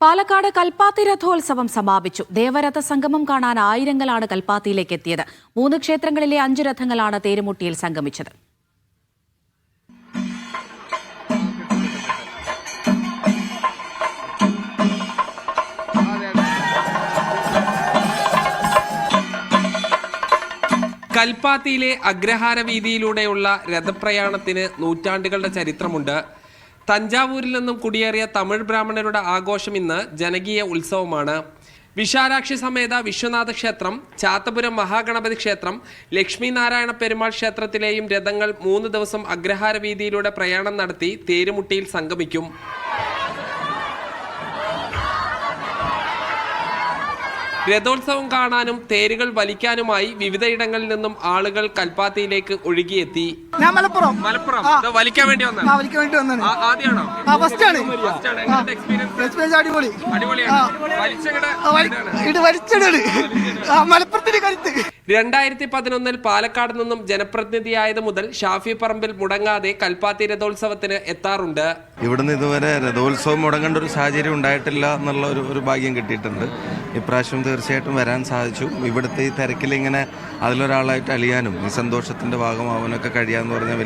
പാലക്കാട് കൽപ്പാത്തി രഥോത്സവം സമാപിച്ചു. ദേവരഥ സംഗമം കാണാൻ ആയിരങ്ങളാണ് കൽപ്പാത്തിയിലേക്ക് എത്തിയത്. 3 ക്ഷേത്രങ്ങളിലെ 5 രഥങ്ങളാണ് തേരുമുട്ടിയിൽ സംഗമിച്ചത്. കൽപ്പാത്തിയിലെ അഗ്രഹാര വീതിയിലൂടെയുള്ള രഥപ്രയാണത്തിന് നൂറ്റാണ്ടുകളുടെ ചരിത്രമുണ്ട്. തഞ്ചാവൂരിൽ നിന്നും കുടിയേറിയ തമിഴ് ബ്രാഹ്മണരുടെ ആഘോഷം ഇന്ന് ജനകീയ ഉത്സവമാണ്. വിശാലാക്ഷി സമേത വിശ്വനാഥ ക്ഷേത്രം, ചാത്തപുരം മഹാഗണപതി ക്ഷേത്രം, ലക്ഷ്മി നാരായണ പെരുമാൾ ക്ഷേത്രത്തിലെയും രഥങ്ങൾ 3 ദിവസം അഗ്രഹാര വീതിയിലൂടെ പ്രയാണം നടത്തി തേരുമുട്ടിയിൽ സംഗമിക്കും. രഥോത്സവം കാണാനും തേരുകൾ വലിക്കാനുമായി വിവിധയിടങ്ങളിൽ നിന്നും ആളുകൾ കൽപ്പാത്തിയിലേക്ക് ഒഴുകിയെത്തി. മലപ്പുറം വലിക്കാൻ വേണ്ടി വന്നത് ആദ്യമാണോ? മലപ്പുറത്തിന്റെ കരുത്ത് 2011 പാലക്കാട് നിന്നും ജനപ്രതിനിധിയായത് മുതൽ ഷാഫി പറമ്പിൽ മുടങ്ങാതെ കൽപ്പാത്തി രഥോത്സവത്തിന് എത്താറുണ്ട്. ഇവിടുന്ന് ഇതുവരെ രഥോത്സവം മുടങ്ങേണ്ട ഒരു സാഹചര്യം ഉണ്ടായിട്ടില്ല എന്നുള്ള ഒരു ഭാഗ്യം കിട്ടിയിട്ടുണ്ട്. ഇപ്രാവശ്യം തീർച്ചയായിട്ടും വരാൻ സാധിച്ചു. ഇവിടുത്തെ ഈ തിരക്കിൽ ഇങ്ങനെ അതിലൊരാളായിട്ട് അലിയാനും ഈ സന്തോഷത്തിന്റെ ഭാഗമാവാനൊക്കെ കഴിയാന്ന് പറഞ്ഞാൽ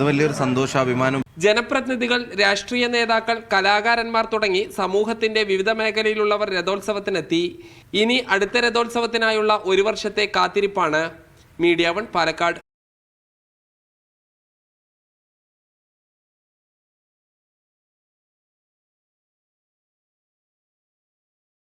വലിയൊരു സന്തോഷാഭിമാനം. ജനപ്രതിനിധികൾ, രാഷ്ട്രീയ നേതാക്കൾ, കലാകാരന്മാർ തുടങ്ങി സമൂഹത്തിന്റെ വിവിധ മേഖലയിലുള്ളവർ രഥോത്സവത്തിനെത്തി. ഇനി അടുത്ത രഥോത്സവത്തിനായുള്ള 1 വർഷത്തെ കാത്തിരിപ്പാണ്. മീഡിയ 1 പാലക്കാട്.